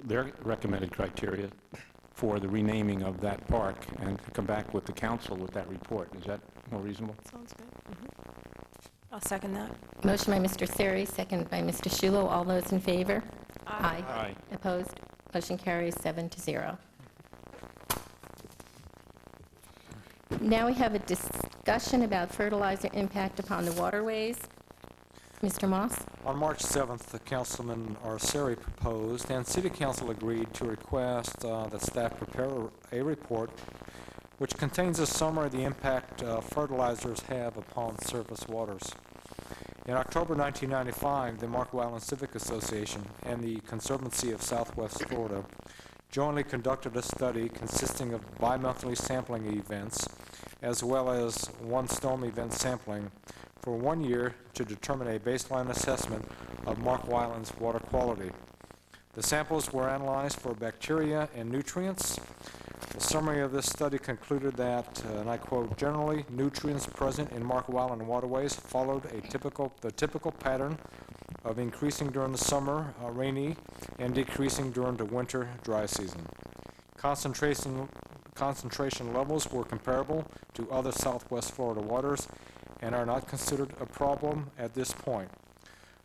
their recommended criteria for the renaming of that park and to come back with the council with that report. Is that more reasonable? Sounds good. I'll second that. Motion by Mr. Seri, second by Mr. Shulo. All those in favor? Aye. Aye. Opposed? Motion carries 7-0. Now we have a discussion about fertilizer impact upon the waterways. Mr. Moss? On March 7th, Councilman Seri proposed and City Council agreed to request that staff prepare a report which contains a summary of the impact fertilizers have upon surface waters. In October 1995, the Marco Island Civic Association and the Conservancy of Southwest Florida jointly conducted a study consisting of bi-monthly sampling events as well as one storm event sampling for 1 year to determine a baseline assessment of Marco Island's water quality. The samples were analyzed for bacteria and nutrients. The summary of this study concluded that, and I quote, generally, nutrients present in Marco Island waterways followed the typical pattern of increasing during the summer rainy and decreasing during the winter dry season. Concentration levels were comparable to other Southwest Florida waters and are not considered a problem at this point.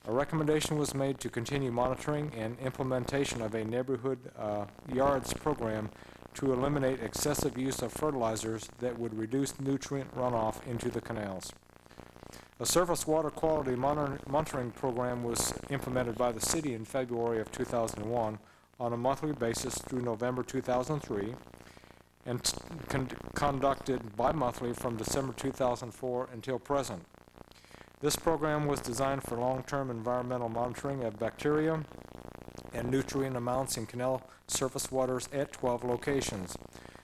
A recommendation was made to continue monitoring and implementation of a neighborhood yards program to eliminate excessive use of fertilizers that would reduce nutrient runoff into the canals. A surface water quality monitoring program was implemented by the city in February of 2001 on a monthly basis through November 2003 and conducted bi-monthly from December 2004 until present. This program was designed for long-term environmental monitoring of bacteria and nutrient amounts in canal surface waters at 12 locations.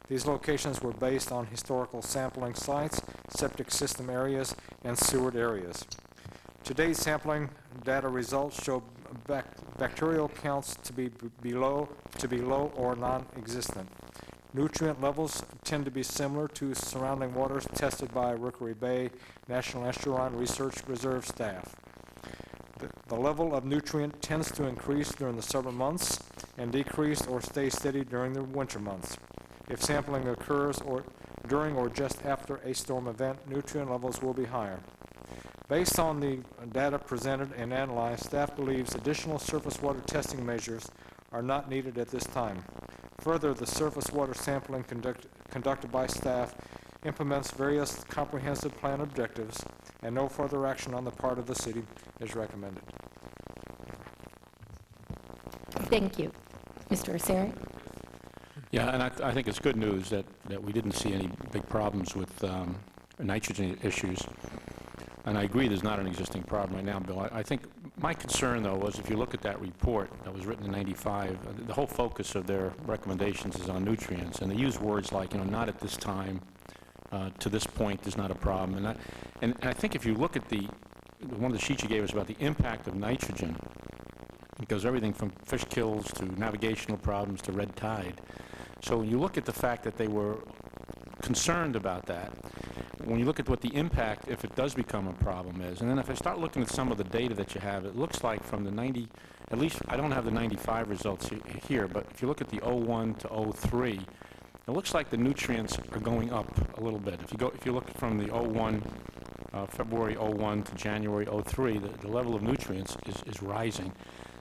These locations were based on historical sampling sites, septic system areas, and sewered areas. Today's sampling data results show bacterial counts to be low or non-existent. Nutrient levels tend to be similar to surrounding waters tested by Rookery Bay National Estuarine Research Reserve staff. The level of nutrient tends to increase during the summer months and decrease or stay steady during the winter months. If sampling occurs during or just after a storm event, nutrient levels will be higher. Based on the data presented and analyzed, staff believes additional surface water testing measures are not needed at this time. Further, the surface water sampling conducted by staff implements various comprehensive plan objectives, and no further action on the part of the city is recommended. Thank you. Mr. Seri? Yeah, and I think it's good news that we didn't see any big problems with nitrogen issues. And I agree there's not an existing problem right now, Bill. I think my concern, though, was if you look at that report that was written in '95, the whole focus of their recommendations is on nutrients. And they use words like, not at this time, to this point, there's not a problem. And I think if you look at one of the sheets you gave us about the impact of nitrogen, it goes everything from fish kills to navigational problems to red tide. So when you look at the fact that they were concerned about that, when you look at what the impact, if it does become a problem, is, and then if I start looking at some of the data that you have, it looks like from the at least I don't have the 95 results here, but if you look at the 01 to 03, it looks like the nutrients are going up a little bit. If you look from the 01, February 01 to January 03, the level of nutrients is rising.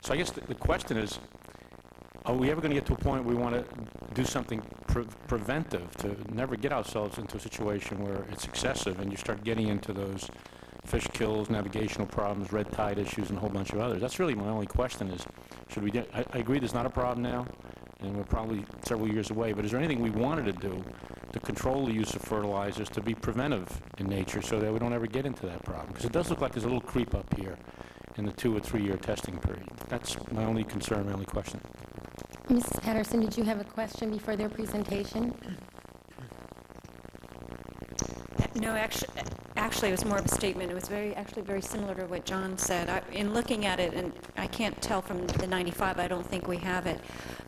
So I guess the question is, are we ever going to get to a point where we want to do something preventive to never get ourselves into a situation where it's excessive and you start getting into those fish kills, navigational problems, red tide issues, and a whole bunch of others? That's really my only question is, should we I agree there's not a problem now, and we're probably several years away, but is there anything we wanted to do to control the use of fertilizers to be preventive in nature so that we don't ever get into that problem? Because it does look like there's a little creep up here in the 2 or 3 year testing period. That's my only concern, my only question. Mrs. Patterson, did you have a question before their presentation? No, actually, it was more of a statement. It was actually very similar to what John said. In looking at it, and I can't tell from the 95, I don't think we have it,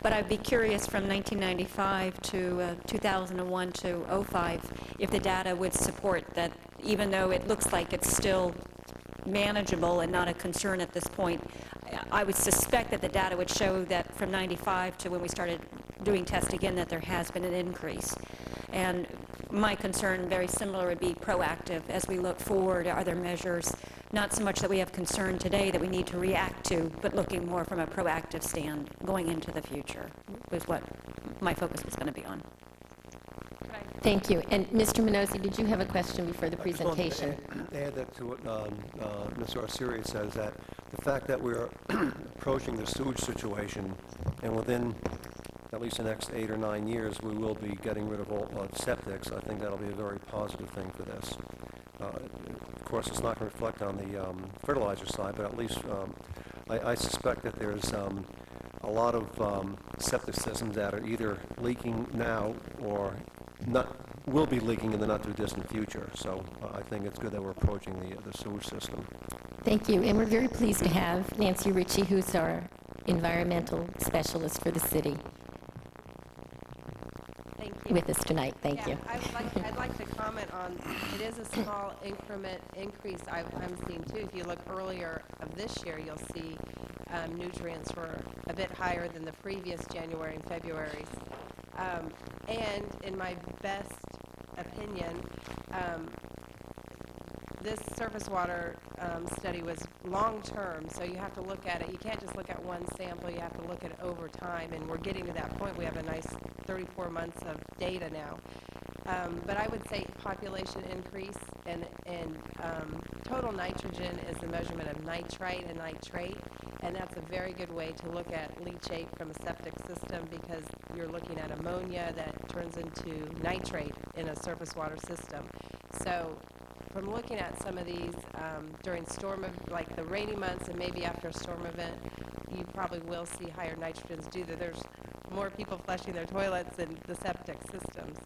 but I'd be curious from 1995 to 2001 to 05 if the data would support that, even though it looks like it's still manageable and not a concern at this point, I would suspect that the data would show that from 95 to when we started doing tests again, that there has been an increase. And my concern, very similar, would be proactive as we look forward. Are there measures, not so much that we have concern today that we need to react to, but looking more from a proactive stand going into the future was what my focus was going to be on. Thank you. And Mr. Minozzi, did you have a question before the presentation? I just want to add that to what Mr. Arcieri says, that the fact that we're approaching the sewage situation, and within at least the next 8 or 9 years, we will be getting rid of all septics. I think that'll be a very positive thing for this. Of course, it's not going to reflect on the fertilizer side, but at least I suspect that there's a lot of septic systems that are either leaking now or will be leaking in the not-too-distant future. So I think it's good that we're approaching the sewage system. Thank you. And we're very pleased to have Nancy Ritchie, who's our environmental specialist for the city, with us tonight. Thank you. I'd like to comment on, it is a small increment increase I'm seeing too. If you look earlier of this year, you'll see nutrients were a bit higher than the previous January and February's. And in my best opinion, this surface water study was long-term, so you have to look at it. You can't just look at one sample. You have to look at it over time, and we're getting to that point. We have a nice 34 months of data now. But I would say population increase and total nitrogen is the measurement of nitrite and nitrate, and that's a very good way to look at leachate from a septic system because you're looking at ammonia that turns into nitrate in a surface water system. So from looking at some of these during like the rainy months and maybe after a storm event, you probably will see higher nitrogens due to there's more people flushing their toilets in the septic systems.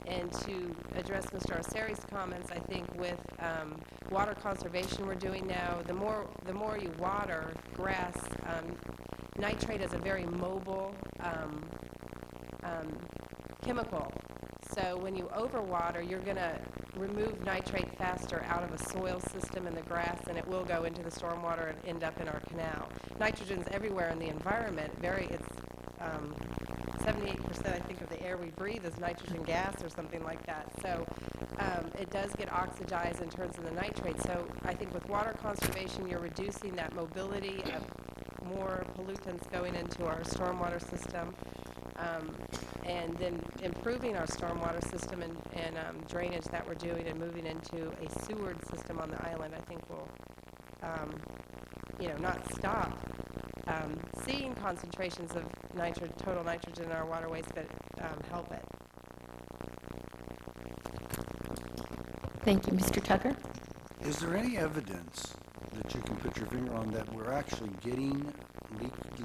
And to address Mr. Arceri's comments, I think with water conservation we're doing now, the more you water grass, nitrate is a very mobile chemical. So when you overwater, you're going to remove nitrate faster out of a soil system in the grass, and it will go into the stormwater and end up in our canal. Nitrogen's everywhere in the environment. It's 78%, I think, of the air we breathe is nitrogen gas or something like that. So it does get oxidized and turns into nitrate. So I think with water conservation, you're reducing that mobility of more pollutants going into our stormwater system. And then improving our stormwater system and drainage that we're doing and moving into a sewered system on the island, I think will, not stop seeing concentrations of total nitrogen in our waterways, but help it. Thank you. Mr. Tucker? Is there any evidence that you can put your finger on that we're actually getting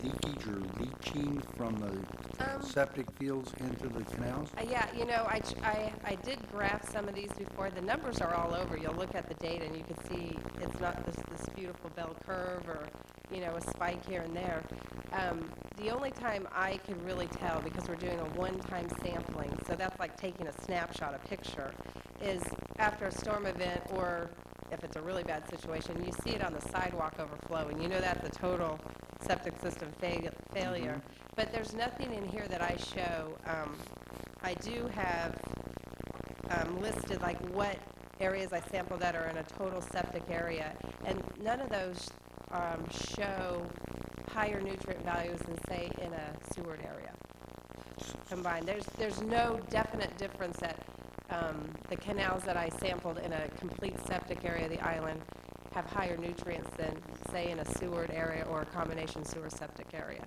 leakage or leaching from the septic fields into the canals? Yeah, I did graph some of these before. The numbers are all over. You'll look at the data and you can see it's not this beautiful bell curve or, a spike here and there. The only time I can really tell, because we're doing a one-time sampling, so that's like taking a snapshot, a picture, is after a storm event or if it's a really bad situation, you see it on the sidewalk overflowing. You know that's a total septic system failure. Mm-hmm. But there's nothing in here that I show. I do have listed like what areas I sampled that are in a total septic area, and none of those show higher nutrient values than, say, in a sewered area combined. There's no definite difference at the canals that I sampled in a complete septic area of the island have higher nutrients than, say, in a sewered area or a combination sewer septic area.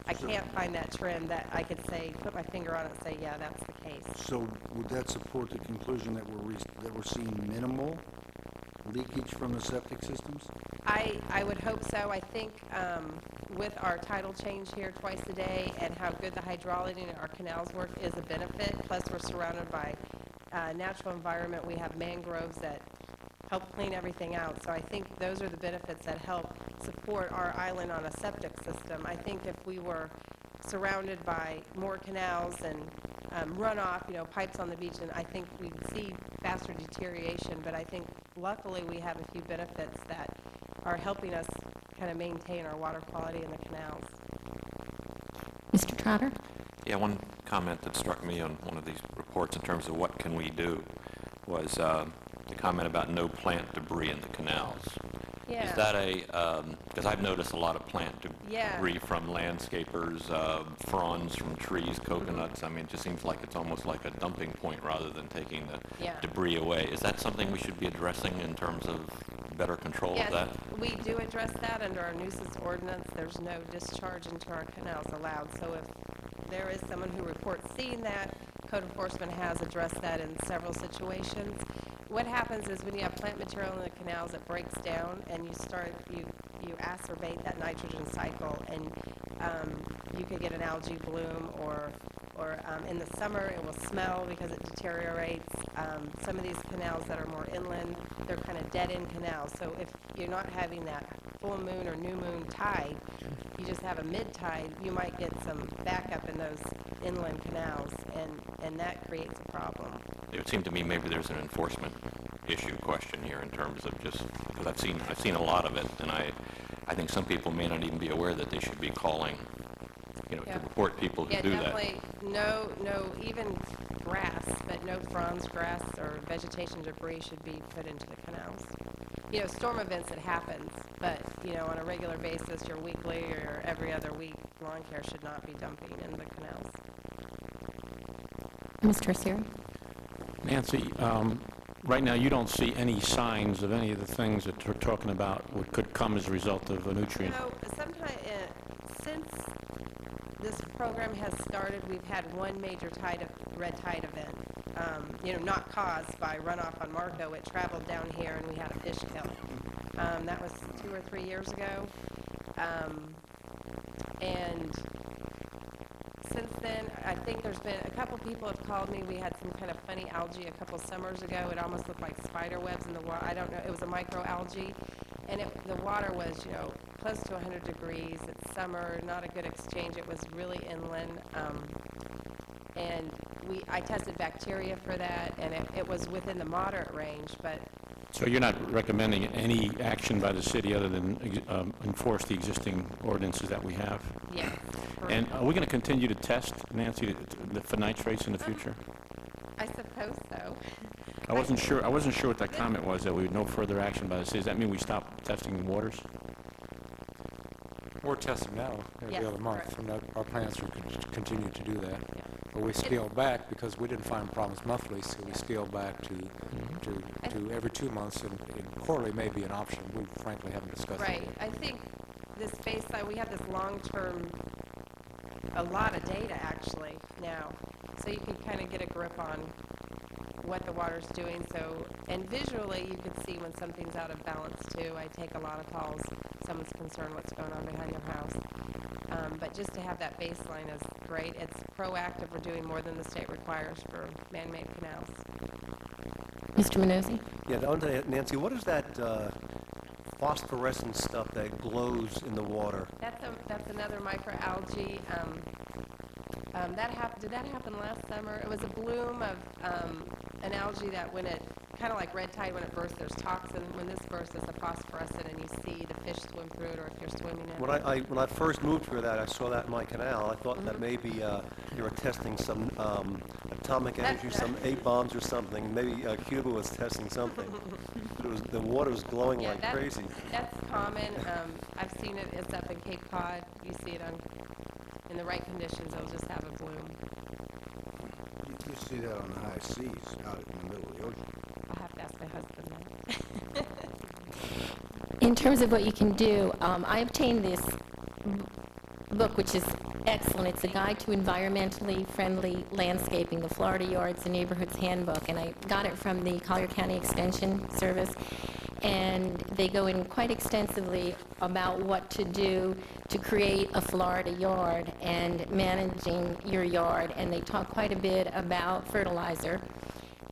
I can't find that trend that I could say, put my finger on it and say, yeah, that's the case. So would that support the conclusion that we're seeing minimal leakage from the septic systems? I would hope so. I think with our tidal change here twice a day and how good the hydrology in our canals work is a benefit. Plus, we're surrounded by natural environment. We have mangroves that help clean everything out. So I think those are the benefits that help support our island on a septic system. I think if we were surrounded by more canals and runoff, pipes on the beach, and I think we'd see faster deterioration. But I think luckily we have a few benefits that are helping us kind of maintain our water quality in the canals. Mr. Trotter? Yeah, one comment that struck me on one of these reports in terms of what can we do was the comment about no plant debris in the canals. Yeah. Is that because I've noticed a lot of plant Yeah. debris from landscapers, fronds from trees, coconuts. I mean, it just seems like it's almost like a dumping point rather than taking the Yeah. debris away. Is that something we should be addressing in terms of better control Yes, of that? we do address that under our nuisance ordinance. There's no discharge into our canals allowed. So if there is someone who reports seeing that, code enforcement has addressed that in several situations. What happens is when you have plant material in the canals, it breaks down, and you acerbate that nitrogen cycle, and you could get an algae bloom, or in the summer it will smell because it deteriorates. Some of these canals that are more inland, they're kind of dead-end canals. So if you're not having that full moon or new moon tide, you just have a mid-tide, you might get some backup in those inland canals, and that creates a problem. It would seem to me maybe there's an enforcement issue question here in terms of just, because I've seen a lot of it, and I think some people may not even be aware that they should be calling, to report people who do that. Yeah, definitely, no, even grass, but no fronds, grass, or vegetation debris should be put into the canals. Storm events, it happens, but, on a regular basis, your weekly or every other week, lawn care should not be dumping into the canals. Mr. Asiri? Nancy, right now, you don't see any signs of any of the things that we're talking about could come as a result of a nutrient. Sometime since this program has started, we've had one major red tide event. Not caused by runoff on Marco. It traveled down here, and we had a fish kill. That was 2 or 3 years ago. And since then, I think there's been a couple people have called me. We had some kind of funny algae a couple summers ago. It almost looked like spider webs in the water. I don't know. It was a microalgae, and the water was, close to 100 degrees. It's summer, not a good exchange. It was really inland, and I tested bacteria for that, and it was within the moderate range, but. So you're not recommending any action by the city other than enforce the existing ordinances that we have? Yeah. And are we going to continue to test, Nancy, for nitrates in the future? I suppose so. I wasn't sure what that comment was, that we would no further action by the city. Does that mean we stop testing the waters? We're testing now every Yes, other month, correct. and our plans are to continue to do that. Yeah. But we scaled back because we didn't find problems monthly, so we scaled back to every 2 months, and quarterly may be an option. We frankly haven't discussed Right. it. I think this baseline, we have this long-term, a lot of data actually now, so you can kind of get a grip on what the water's doing. So, and visually, you could see when something's out of balance too. I take a lot of calls. Someone's concerned what's going on behind your house. But just to have that baseline is great. It's proactive. We're doing more than the state requires for man-made canals. Mr. Minozzi? Yeah, Nancy, what is that phosphorescent stuff that glows in the water? That's another microalgae. Did that happen last summer? It was a bloom of an algae that when it, kind of like red tide, when it bursts, there's toxin. When this bursts, it's a phosphorescent, and you see the fish swim through it, or if you're swimming in it. When I first moved through that, I saw that in my canal. I thought that maybe they were testing some atomic energy, some 8 bombs or something. Maybe Cuba was testing something. The water was glowing like crazy. That's common. I've seen it. It's up in Cape Cod. You see it in the right conditions, it'll just have a bloom. You see that on the high seas, out in the middle of the ocean. I'll have to ask my husband that. In terms of what you can do, I obtained this book, which is excellent. It's a guide to environmentally friendly landscaping, the Florida Yards and Neighborhoods Handbook, and I got it from the Collier County Extension Service, and they go in quite extensively about what to do to create a Florida yard and managing your yard, and they talk quite a bit about fertilizer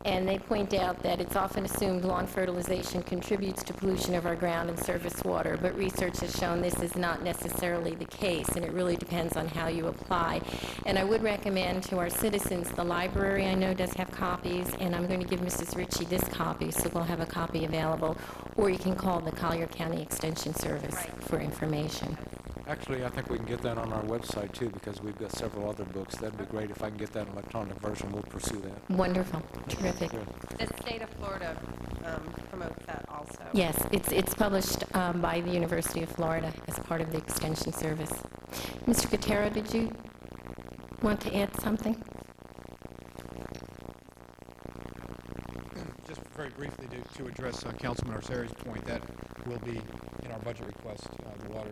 And they point out that it's often assumed lawn fertilization contributes to pollution of our ground and surface water, but research has shown this is not necessarily the case, and it really depends on how you apply. And I would recommend to our citizens, the library I know does have copies, and I'm going to give Mrs. Ritchie this copy, so we'll have a copy available, or you can call the Collier County Extension Service for information. Actually, I think we can get that on our website too, because we've got several other books. That'd be great if I can get that electronic version. We'll pursue that. Wonderful. Terrific. The state of Florida promotes that also. Yes, it's published by the University of Florida as part of the Extension Service. Mr. Gutierrez, did you want to add something? Just very briefly to address Councilman Arceri's point, that will be in our budget request, the water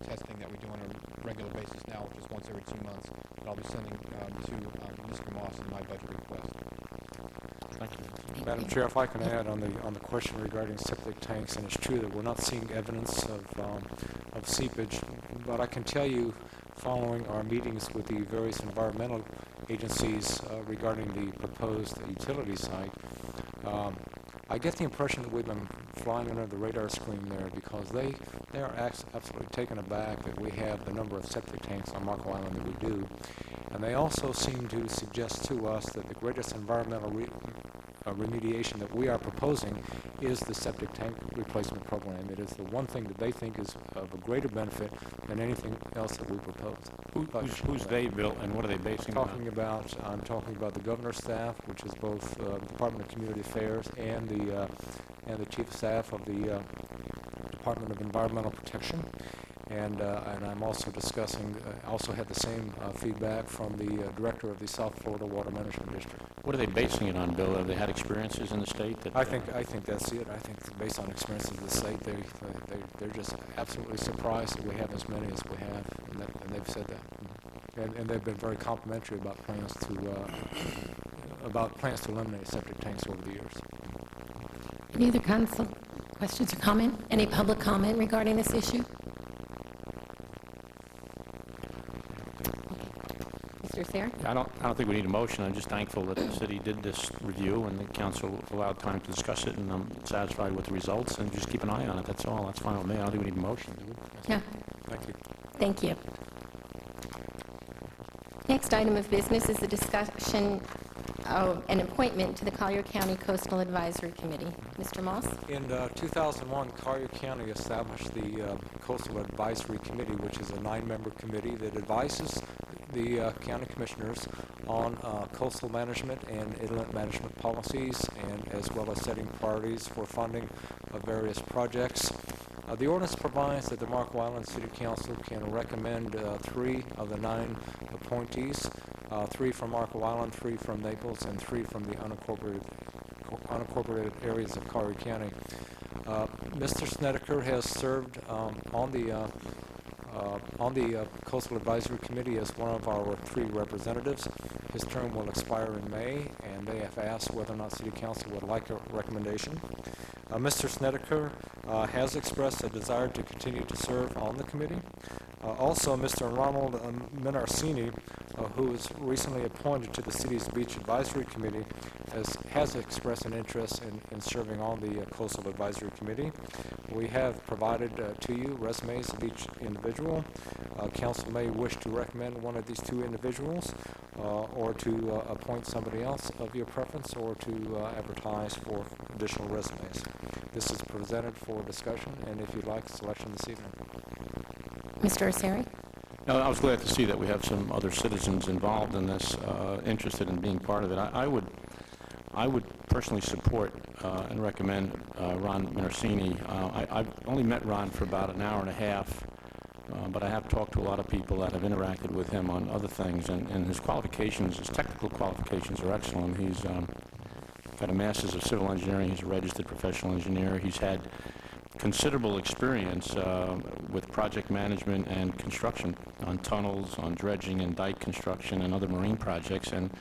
testing that we do on a regular basis now, just once every 2 months, that I'll be sending to Mr. Moss in my budget request. Thank you. Madam Chair, if I can add on the question regarding septic tanks, and it's true that we're not seeing evidence of seepage, but I can tell you, following our meetings with the various environmental agencies regarding the proposed utility site, I get the impression that we've been flying under the radar screen there, because they are absolutely taken aback that we have the number of septic tanks on Marco Island that we do. And they also seem to suggest to us that the greatest environmental remediation that we are proposing is the septic tank replacement program. It is the one thing that they think is of a greater benefit than anything else that we propose. Who's they, Bill, and what are they basing it on? I'm talking about the governor's staff, which is both the Department of Community Affairs and the chief of staff of the Department of Environmental Protection. And I'm also discussing, also had the same feedback from the director of the South Florida Water Management District. What are they basing it on, Bill? Have they had experiences in the state? I think that's it. I think based on experiences of the state, they're just absolutely surprised that we have as many as we have, and they've said that. And they've been very complimentary about plans to eliminate septic tanks over the years. Any other council questions or comment? Any public comment regarding this issue? Mr. Thayer? I don't think we need a motion. I'm just thankful that the city did this review and the council allowed time to discuss it, and I'm satisfied with the results, and just keep an eye on it. That's all. That's fine with me. I don't think we need a motion, do we? No. Thank you. Thank you. Next item of business is a discussion of an appointment to the Collier County Coastal Advisory Committee. Mr. Moss? In 2001, Collier County established the Coastal Advisory Committee, which is a 9-member committee that advises the county commissioners on coastal management and inlet management policies, and as well as setting priorities for funding of various projects. The ordinance provides that the Marco Island City Council can recommend 3 of the 9 appointees, 3 from Marco Island, 3 from Naples, and 3 from the unincorporated areas of Collier County. Mr. Snedeker has served on the Coastal Advisory Committee as one of our 3 representatives. His term will expire in May, and they have asked whether or not City Council would like a recommendation. Mr. Snedeker has expressed a desire to continue to serve on the committee. Also, Mr. Ronald Minarsini, who was recently appointed to the city's Beach Advisory Committee, has expressed an interest in serving on the Coastal Advisory Committee. We have provided to you resumes of each individual. Council may wish to recommend one of these 2 individuals, or to appoint somebody else of your preference, or to advertise for additional resumes. This is presented for discussion, and if you'd like, selection this evening. Mr. Arceri? No, I was glad to see that we have some other citizens involved in this, interested in being part of it. I would personally support and recommend Ron Minarsini. I've only met Ron for about an hour and a half, but I have talked to a lot of people that have interacted with him on other things, and his qualifications, his technical qualifications are excellent. He's got a master's of civil engineering. He's a registered professional engineer. He's had considerable experience with project management and construction on tunnels, on dredging and dike construction and other marine projects. And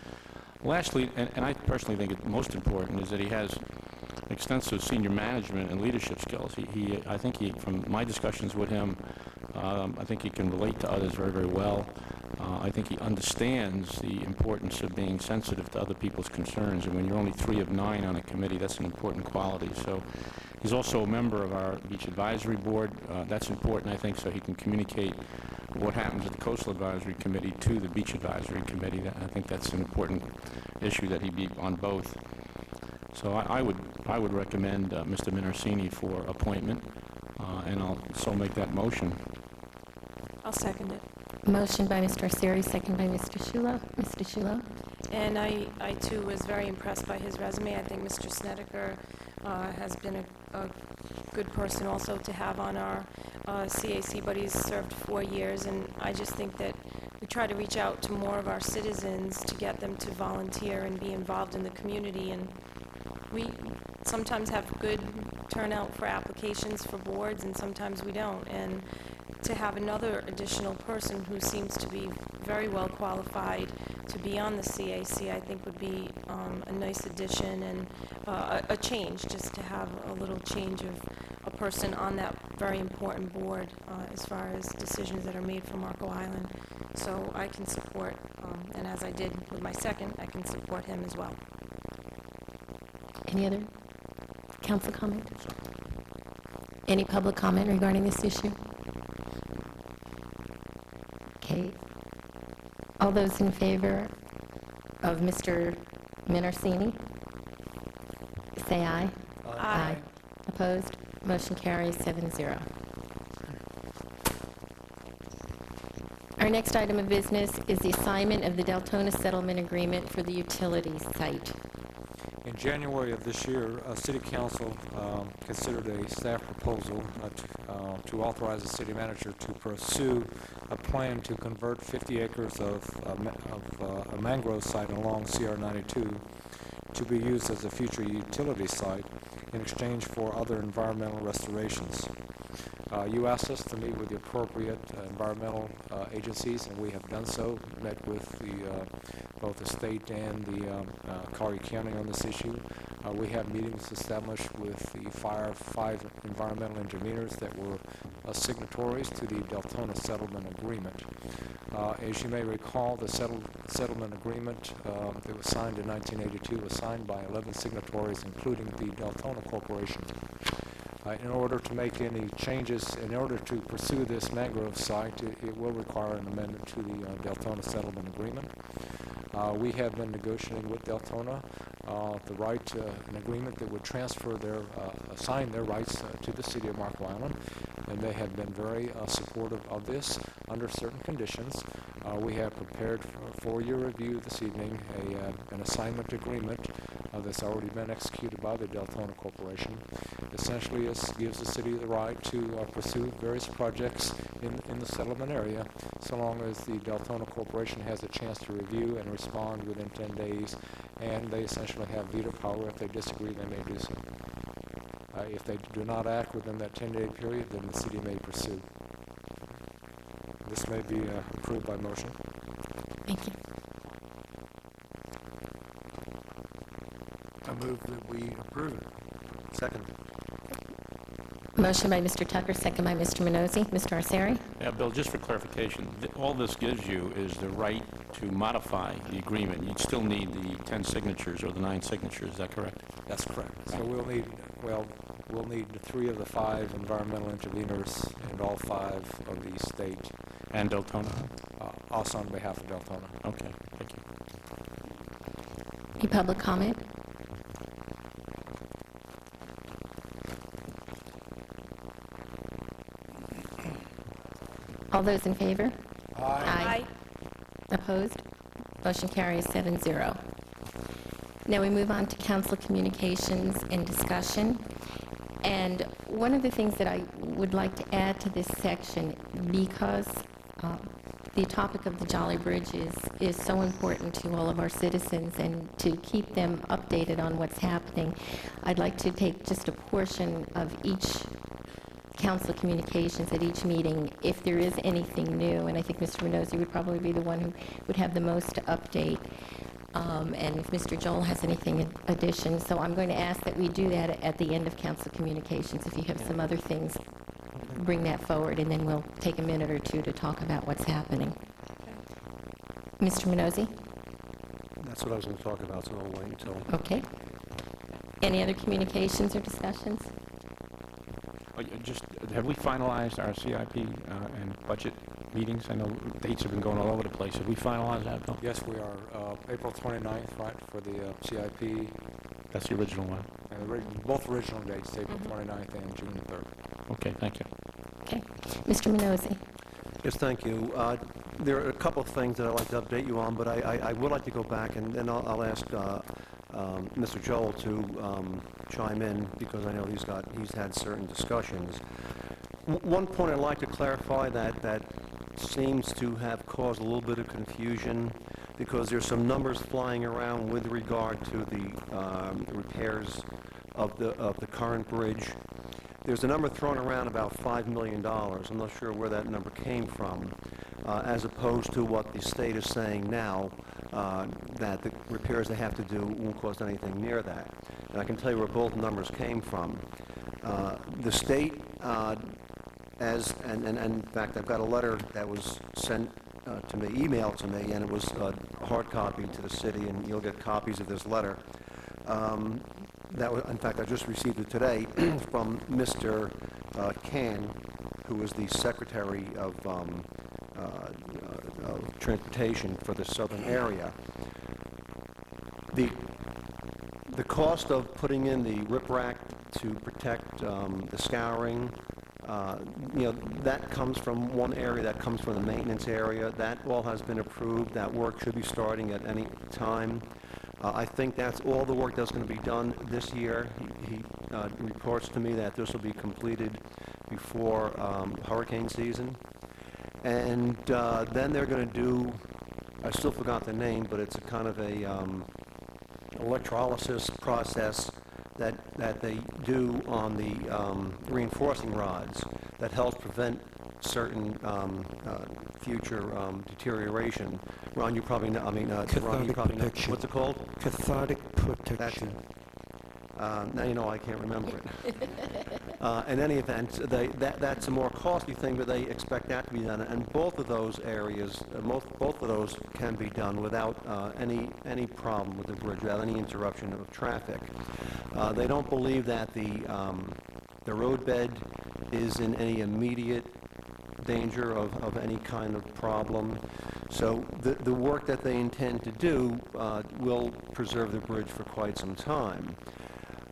lastly, and I personally think it's most important, is that he has extensive senior management and leadership skills. I think from my discussions with him, I think he can relate to others very, very well. I think he understands the importance of being sensitive to other people's concerns, and when you're only 3 of 9 on a committee, that's an important quality. So he's also a member of our Beach Advisory Board. That's important, I think, so he can communicate what happens at the Coastal Advisory Committee to the Beach Advisory Committee. I think that's an important issue that he be on both. So I would recommend Mr. Minersini for appointment, and I'll so make that motion. I'll second it. Motion by Mr. Arcieri, second by Mr. Shulo. Mr. Shulo? And I too was very impressed by his resume. I think Mr. Snedeker has been a good person also to have on our CAC, but he's served 4 years, and I just think that we try to reach out to more of our citizens to get them to volunteer and be involved in the community, and we sometimes have good turnout for applications for boards, and sometimes we don't, and to have another additional person who seems to be very well qualified to be on the CAC, I think would be a nice addition and a change, just to have a little change of a person on that very important board as far as decisions that are made for Marco Island. So I can support, and as I did with my second, I can support him as well. Any other council comment? Any public comment regarding this issue? Okay. All those in favor of Mr. Minersini, say aye. Aye. Opposed? Motion carries 7-0. Our next item of business is the assignment of the Deltona Settlement Agreement for the utilities site. In January of this year, City Council considered a staff proposal to authorize the city manager to pursue a plan to convert 50 acres of a mangrove site along CR 92 to be used as a future utility site in exchange for other environmental restorations. You asked us to meet with the appropriate environmental agencies, and we have done so, met with both the state and the Collier County on this issue. We have meetings established with the 5 environmental engineers that were signatories to the Deltona Settlement Agreement. As you may recall, the settlement agreement that was signed in 1982 was signed by 11 signatories, including the Deltona Corporation. In order to make any changes, in order to pursue this mangrove site, it will require an amendment to the Deltona Settlement Agreement. We have been negotiating with Deltona an agreement that would transfer assign their rights to the city of Marco Island, and they have been very supportive of this under certain conditions. We have prepared for your review this evening an assignment agreement that's already been executed by the Deltona Corporation. Essentially, it gives the city the right to pursue various projects in the settlement area, so long as the Deltona Corporation has a chance to review and respond within 10 days, and they essentially have veto power. If they disagree, they may do so. If they do not act within that 10-day period, then the city may pursue. This may be approved by motion. Thank you. I move that we approve it. Second. Motion by Mr. Tucker, second by Mr. Minozzi. Mr. Arcieri? Yeah, Bill, just for clarification, all this gives you is the right to modify the agreement. You'd still need the 10 signatures or the 9 signatures, is that correct? That's correct. So we'll need 3 of the 5 environmental interveners and all 5 of the state, And Deltona? also on behalf of Deltona. Okay, thank you. Any public comment? All those in favor? Aye. Opposed? Motion carries 7-0. Now we move on to council communications and discussion. And one of the things that I would like to add to this section, because the topic of the Jolly Bridge is so important to all of our citizens, and to keep them updated on what's happening, I'd like to take just a portion of each council communications at each meeting, if there is anything new, and I think Mr. Minozzi would probably be the one who would have the most to update, and if Mr. Joel has anything in addition. So I'm going to ask that we do that at the end of council communications. If you have some other things, bring that forward, and then we'll take a minute or two to talk about what's happening. Mr. Minozzi? That's what I was going to talk about, so I'll wait until... Okay. Any other communications or discussions? Just, have we finalized our CIP and budget meetings? I know dates have been going all over the place. Have we finalized that, Bill? Yes, we are. April 29th, right, for the CIP, That's the original one. and both original dates, April 29th and June 3rd. Okay, thank you. Okay. Mr. Minozzi? Yes, thank you. There are a couple of things that I'd like to update you on, but I would like to go back, and then I'll ask Mr. Joel to chime in, because I know he's had certain discussions. One point I'd like to clarify that seems to have caused a little bit of confusion, because there's some numbers flying around with regard to the repairs of the current bridge. There's a number thrown around about $5 million. I'm not sure where that number came from, as opposed to what the state is saying now, that the repairs they have to do won't cost anything near that. And I can tell you where both numbers came from. The state, and in fact, I've got a letter that was sent to me, emailed to me, and it was hard copied to the city, and you'll get copies of this letter. In fact, I just received it today from Mr. Can, who is the Secretary of Transportation for the southern area. The cost of putting in the riprap to protect the scouring, that comes from one area, that comes from the maintenance area. That all has been approved. That work should be starting at any time. I think that's all the work that's going to be done this year. He reports to me that this will be completed before hurricane season. And then they're going to do, I still forgot the name, but it's a kind of a electrolysis process that they do on the reinforcing rods that helps prevent certain future deterioration. Ron, you probably know, Ron, you probably know. What's it called? Cathodic protection. That's it. Now you know I can't remember it. In any event, that's a more costly thing, but they expect that to be done. And both of those areas, both of those can be done without any problem with the bridge, without any interruption of traffic. They don't believe that the roadbed is in any immediate danger of any kind of problem. So the work that they intend to do will preserve the bridge for quite some time.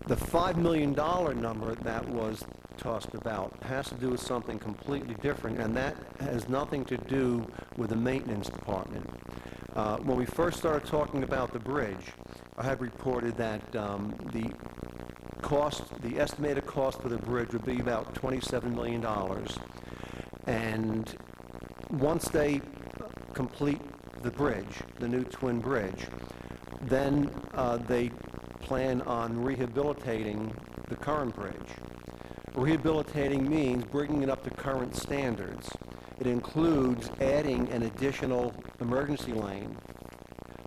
The $5 million number that was tossed about has to do with something completely different, and that has nothing to do with the maintenance department. When we first started talking about the bridge, I had reported that the estimated cost for the bridge would be about $27 million. And once they complete the bridge, the new twin bridge, then they plan on rehabilitating the current bridge. Rehabilitating means bringing it up to current standards. It includes adding an additional emergency lane,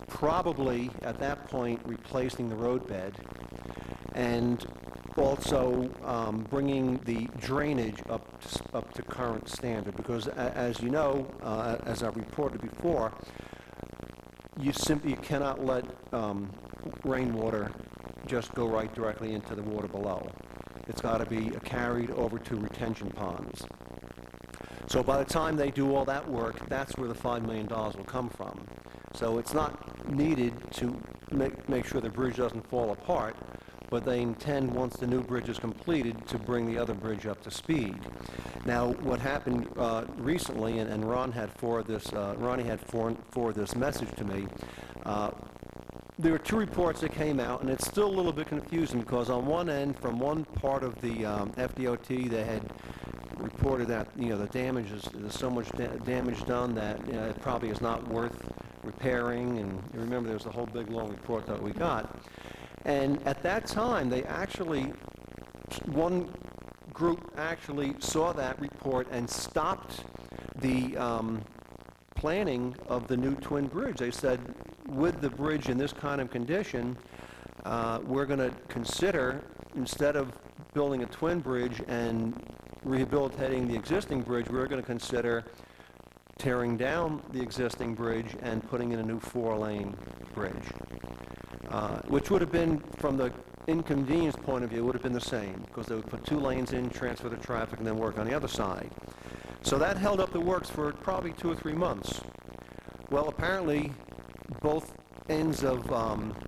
probably at that point replacing the roadbed, and also bringing the drainage up to current standard, because as you know, as I reported before, you cannot let rainwater just go right directly into the water below. It's got to be carried over to retention ponds. So by the time they do all that work, that's where the $5 million will come from. So it's not needed to make sure the bridge doesn't fall apart, but they intend, once the new bridge is completed, to bring the other bridge up to speed. Now, what happened recently, and Ronnie had forwarded this message to me, there were two reports that came out, and it's still a little bit confusing, because on one end, from one part of the FDOT, they had reported that the damage there's so much damage done that it probably is not worth repairing. And you remember, there's a whole big long report that we got. And at that time, one group actually saw that report and stopped the planning of the new twin bridge. They said, with the bridge in this kind of condition, we're going to consider, instead of building a twin bridge and rehabilitating the existing bridge, we're going to consider tearing down the existing bridge and putting in a new 4-lane bridge, which would have been, from the inconvenience point of view, would have been the same, because they would put 2 lanes in, transfer the traffic, and then work on the other side. So that held up the works for probably 2 or 3 months. Well, apparently, both ends of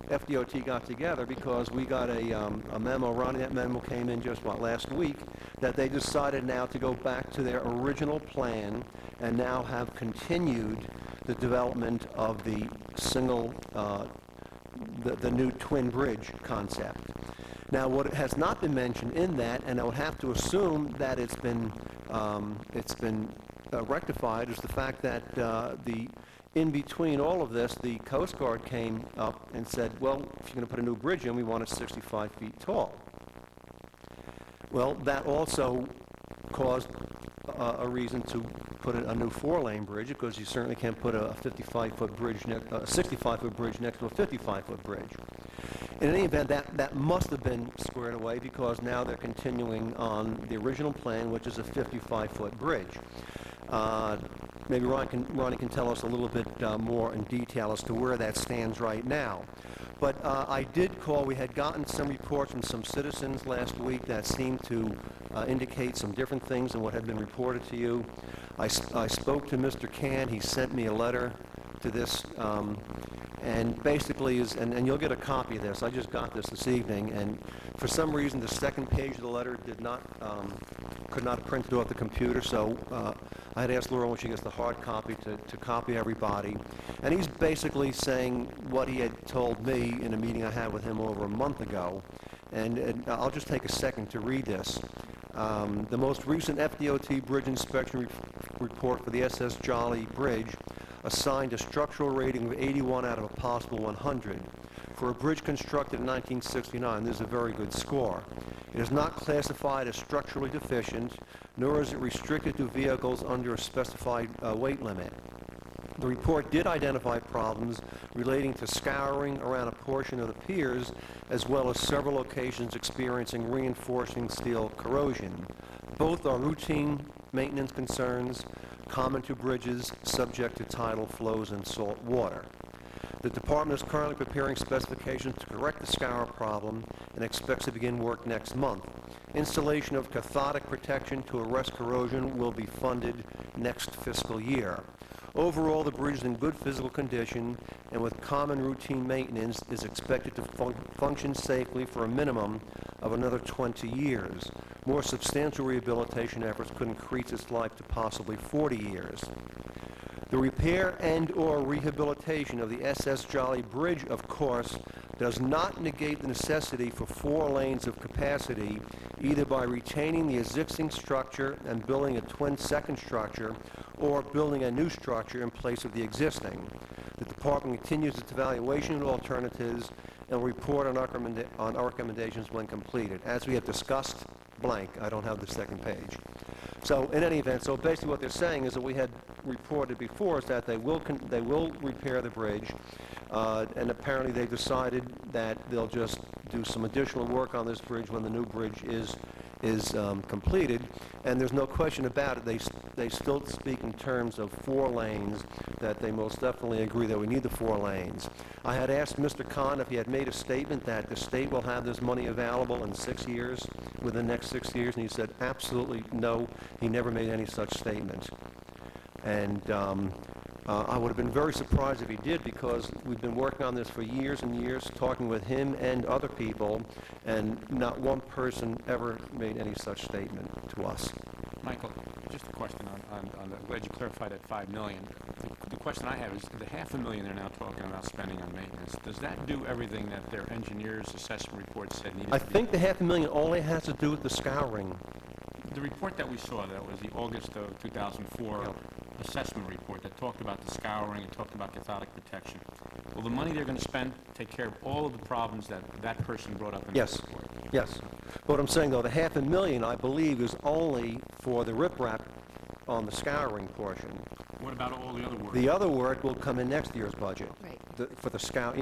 FDOT got together, because we got a memo, Ronnie, that memo came in just, last week, that they decided now to go back to their original plan and now have continued the development of the single, the new twin bridge concept. Now, what has not been mentioned in that, and I would have to assume that it's been rectified, is the fact that in between all of this, the Coast Guard came up and said, well, if you're going to put a new bridge in, we want it 65 feet tall. Well, that also caused a reason to put a new 4-lane bridge, because you certainly can't put a 55-foot bridge, a 65-foot bridge next to a 55-foot bridge. In any event, that must have been squared away, because now they're continuing on the original plan, which is a 55-foot bridge. Maybe Ronnie can tell us a little bit more in detail as to where that stands right now. But I did call. We had gotten some reports from some citizens last week that seemed to indicate some different things than what had been reported to you. I spoke to Mr. Can. He sent me a letter to this, and basically and you'll get a copy of this. I just got this evening, and for some reason the second page of the letter could not print it off the computer, so I had asked Laura when she gets the hard copy to copy everybody. And he's basically saying what he had told me in a meeting I had with him over a month ago. And I'll just take a second to read this. The most recent FDOT bridge inspection report for the SS Jolly Bridge assigned a structural rating of 81 out of a possible 100. For a bridge constructed in 1969, this is a very good score. It is not classified as structurally deficient, nor is it restricted to vehicles under a specified weight limit. The report did identify problems relating to scouring around a portion of the piers, as well as several locations experiencing reinforcing steel corrosion. Both are routine maintenance concerns common to bridges subject to tidal flows and salt water. The department is currently preparing specifications to correct the scour problem and expects to begin work next month. Installation of cathodic protection to arrest corrosion will be funded next fiscal year. Overall, the bridge is in good physical condition, and with common routine maintenance is expected to function safely for a minimum of another 20 years. More substantial rehabilitation efforts could increase its life to possibly 40 years. The repair and/or rehabilitation of the SS Jolly Bridge, of course, does not negate the necessity for 4 lanes of capacity, either by retaining the existing structure and building a twin second structure, or building a new structure in place of the existing. The department continues its evaluation of alternatives and will report on our recommendations when completed. As we have discussed, blank, I don't have the second page. So in any event, so basically what they're saying is that we had reported before is that they will repair the bridge, and apparently they decided that they'll just do some additional work on this bridge when the new bridge is completed. And there's no question about it, they still speak in terms of 4 lanes, that they most definitely agree that we need the 4 lanes. I had asked Mr. Khan if he had made a statement that the state will have this money available in 6 years, within the next 6 years, and he said absolutely no, he never made any such statement. And I would have been very surprised if he did, because we've been working on this for years and years, talking with him and other people, and not one person ever made any such statement to us. Michael, just a question on I'm glad you clarified that $5 million. The question I have is the $500,000 they're now talking about spending on maintenance, does that do everything that their engineers' assessment report said needed I to be think the done? $500,000 only has to do with the scouring. The report that we saw, that was the August of 2004 assessment report that talked about the scouring and talked about cathodic protection. Will the money they're going to spend take care of all of the problems that person brought up in the Yes, report? yes. But what I'm saying, though, the $500,000, I believe, is only for the riprap on the scouring portion. What about all the other work? The other work will come in next year's budget. Right. For the scout,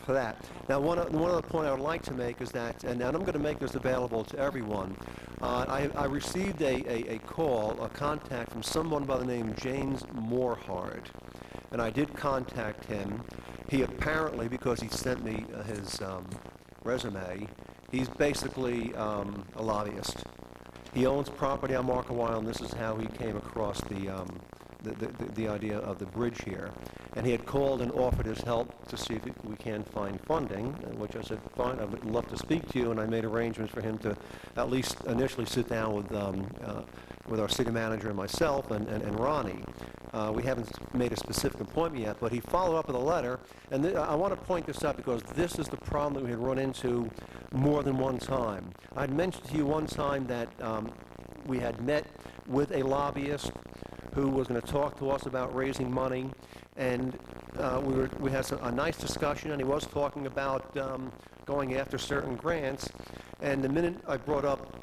for that. Now, one other point I would like to make is that, and I'm going to make this available to everyone, I received a call, a contact from someone by the name James Morehard, and I did contact him. He apparently, because he sent me his resume, he's basically a lobbyist. He owns property on Marco Island. This is how he came across the idea of the bridge here. And he had called and offered his help to see if we can find funding, which I said, fine, I would love to speak to you, and I made arrangements for him to at least initially sit down with our city manager and myself and Ronnie. We haven't made a specific appointment yet, but he followed up with a letter, and I want to point this out because this is the problem that we had run into more than one time. I'd mentioned to you one time that we had met with a lobbyist who was going to talk to us about raising money, and we had a nice discussion, and he was talking about going after certain grants, and the minute I brought up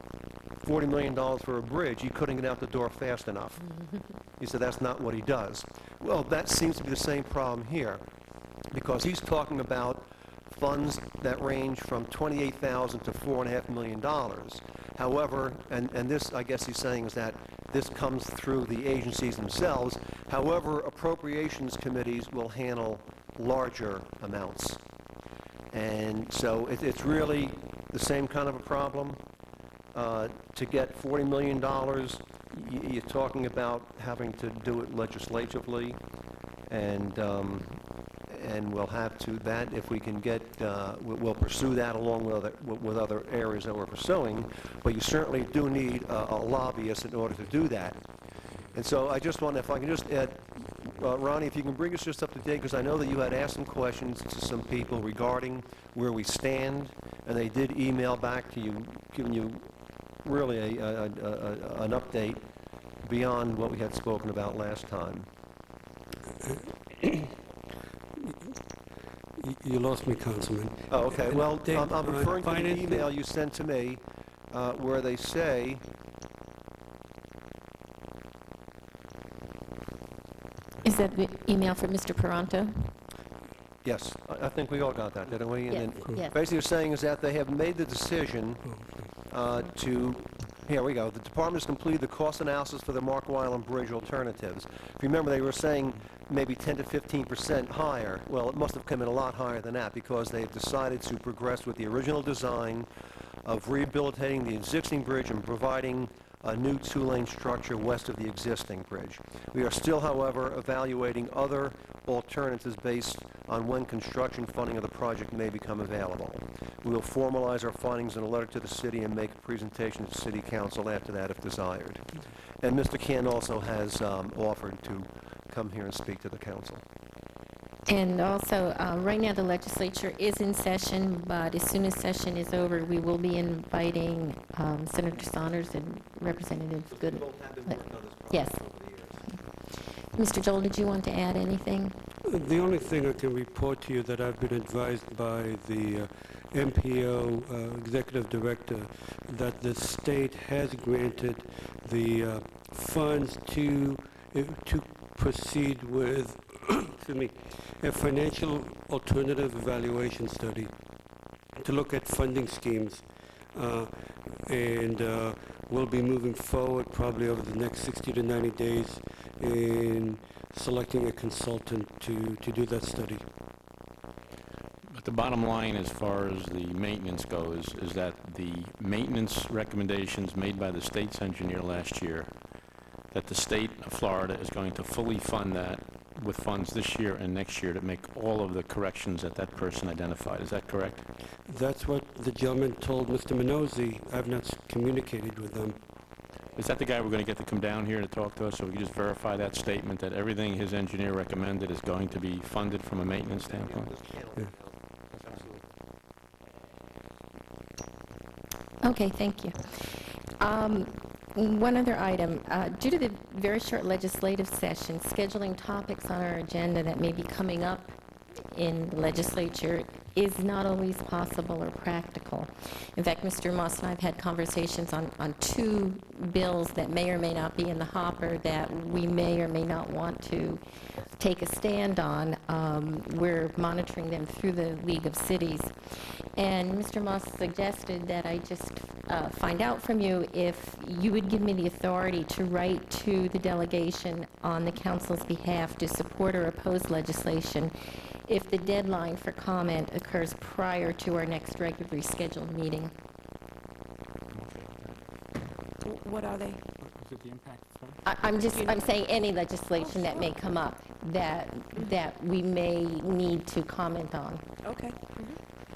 $40 million for a bridge, he couldn't get out the door fast enough. He said that's not what he does. Well, that seems to be the same problem here, because he's talking about funds that range from $28,000 to $4.5 million. However, and this, I guess he's saying, is that this comes through the agencies themselves. However, appropriations committees will handle larger amounts. And so it's really the same kind of a problem. To get $40 million, you're talking about having to do it legislatively, and we'll have to, that if we can get, we'll pursue that along with other areas that we're pursuing, but you certainly do need a lobbyist in order to do that. And so I just want, if I can just add, Ronnie, if you can bring us just up to date, because I know that you had asked some questions to some people regarding where we stand, and they did email back to you, giving you really an update beyond what we had spoken about last time. You lost me, Councilman. Oh, okay. Well, I'm referring to the email you sent to me where they say, Is that the email from Mr. Peranto? yes, I think we all got that, didn't we? Yes, And then yes. basically, they're saying is that they have made the decision to, here we go, the department has completed the cost analysis for the Marco Island Bridge alternatives. If you remember, they were saying maybe 10 to 15% higher. Well, it must have come in a lot higher than that because they've decided to progress with the original design of rehabilitating the existing bridge and providing a new two-lane structure west of the existing bridge. We are still, however, evaluating other alternatives based on when construction funding of the project may become available. We will formalize our findings in a letter to the city and make a presentation to City Council after that if desired. And Mr. Can also has offered to come here and speak to the council. And also, right now the legislature is in session, but as soon as session is over, we will be inviting Senator Saunders and Representative Good. Yes. Mr. Joel, did you want to add anything? The only thing I can report to you that I've been advised by the MPO Executive Director that the state has granted the funds to proceed with excuse me, a financial alternative evaluation study to look at funding schemes, and we'll be moving forward probably over the next 60 to 90 days in selecting a consultant to do that study. But the bottom line, as far as the maintenance goes, is that the maintenance recommendations made by the state's engineer last year, that the state of Florida is going to fully fund that with funds this year and next year to make all of the corrections that that person identified. Is that correct? That's what the gentleman told Mr. Minozzi. I've not communicated with them. Is that the guy we're going to get to come down here to talk to us, so we can just verify that statement that everything his engineer recommended is going to be funded from a maintenance standpoint? Yeah. Okay, thank you. One other item. Due to the very short legislative session, scheduling topics on our agenda that may be coming up in the legislature is not always possible or practical. In fact, Mr. Moss and I have had conversations on two bills that may or may not be in the hopper that we may or may not want to take a stand on. We're monitoring them through the League of Cities. And Mr. Moss suggested that I just find out from you if you would give me the authority to write to the delegation on the council's behalf to support or oppose legislation if the deadline for comment occurs prior to our next regularly scheduled meeting. What are they? Is it the impact fund? I'm saying any legislation that may come up that we may need to comment on. Okay.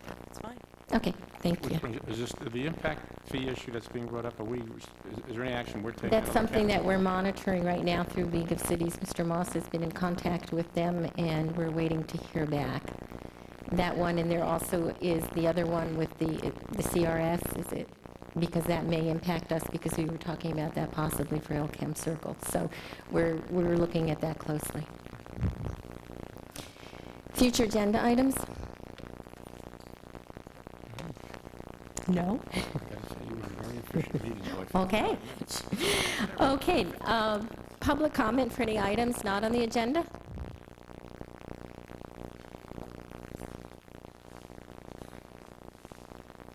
That's fine. Okay, thank you. Is this the impact fee issue that's being brought up? Is there any action we're taking? That's something that we're monitoring right now through League of Cities. Mr. Moss has been in contact with them, and we're waiting to hear back. That one, and there also is the other one with the CRS, is it? Because that may impact us, because we were talking about that possibly for El Chem Circle. So we're looking at that closely. Future agenda items? No? Okay. Okay. Public comment for any items not on the agenda?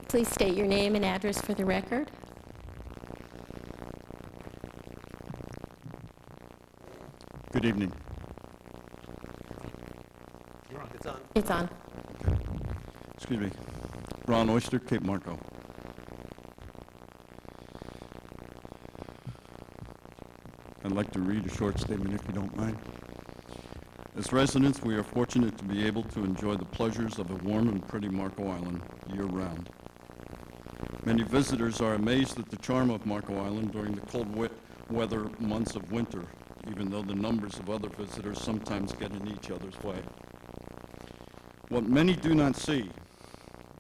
Please state your name and address for the record. Good evening. It's on. It's on. Excuse me. Ron Oyster, Cape Marco. I'd like to read a short statement if you don't mind. As residents, we are fortunate to be able to enjoy the pleasures of a warm and pretty Marco Island year-round. Many visitors are amazed at the charm of Marco Island during the cold weather months of winter, even though the numbers of other visitors sometimes get in each other's way. What many do not see,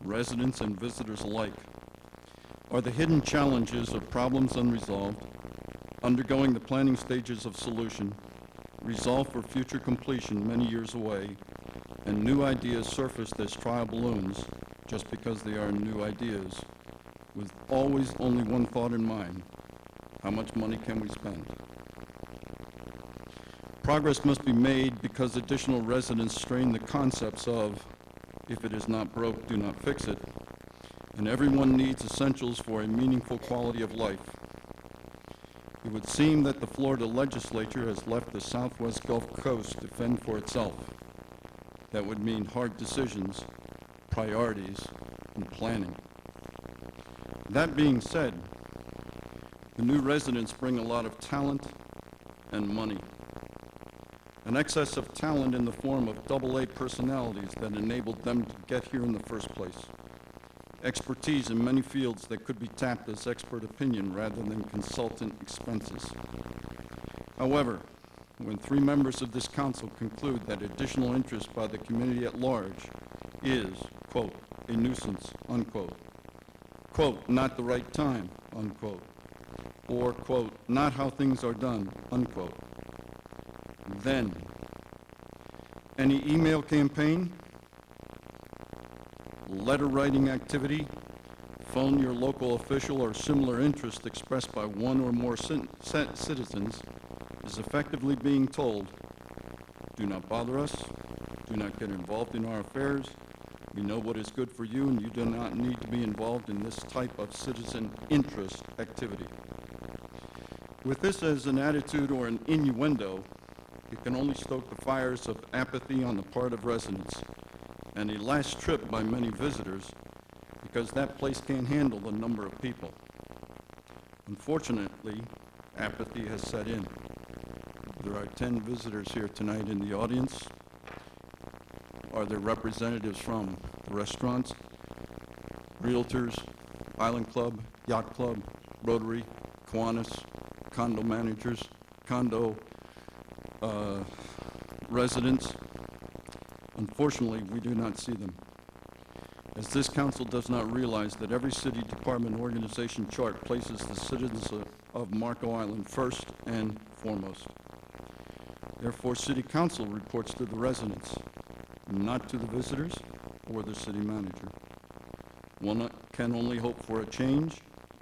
residents and visitors alike, are the hidden challenges of problems unresolved, undergoing the planning stages of solution, resolve for future completion many years away, and new ideas surfaced as trial balloons just because they are new ideas, with always only one thought in mind: how much money can we spend? Progress must be made because additional residents strain the concepts of, if it is not broke, do not fix it, and everyone needs essentials for a meaningful quality of life. It would seem that the Florida legislature has left the Southwest Gulf Coast to fend for itself. That would mean hard decisions, priorities, and planning. That being said, the new residents bring a lot of talent and money. An excess of talent in the form of AA personalities that enabled them to get here in the first place. Expertise in many fields that could be tapped as expert opinion rather than consultant expenses. However, when 3 members of this council conclude that additional interest by the community at large is, quote, a nuisance, unquote, quote, not the right time, unquote, or, quote, not how things are done, unquote, then any email campaign, letter writing activity, phone your local official, or similar interest expressed by one or more citizens is effectively being told, do not bother us, do not get involved in our affairs, we know what is good for you, and you do not need to be involved in this type of citizen interest activity. With this as an attitude or an innuendo, it can only stoke the fires of apathy on the part of residents, and a last trip by many visitors, because that place can't handle the number of people. Unfortunately, apathy has set in. There are 10 visitors here tonight in the audience. Are there representatives from the restaurants, realtors, Island Club, Yacht Club, Rotary, Kiwanis, condo managers, condo residents? Unfortunately, we do not see them, as this council does not realize that every city department organization chart places the citizens of Marco Island first and foremost. Therefore, City Council reports to the residents. not to the visitors or the city manager. One can only hope for a change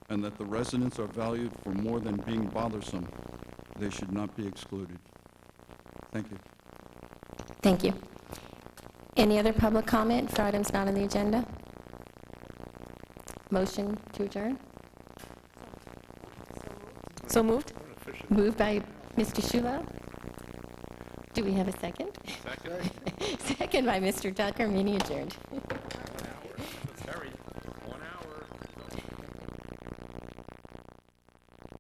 and that the residents are valued for more than being bothersome. They should not be excluded. Thank you. Thank you. Any other public comment for items not on the agenda? Motion to adjourn? So moved? Moved by Mr. Shulo. Do we have a second? Second. Second by Mr. Tucker, meeting adjourned.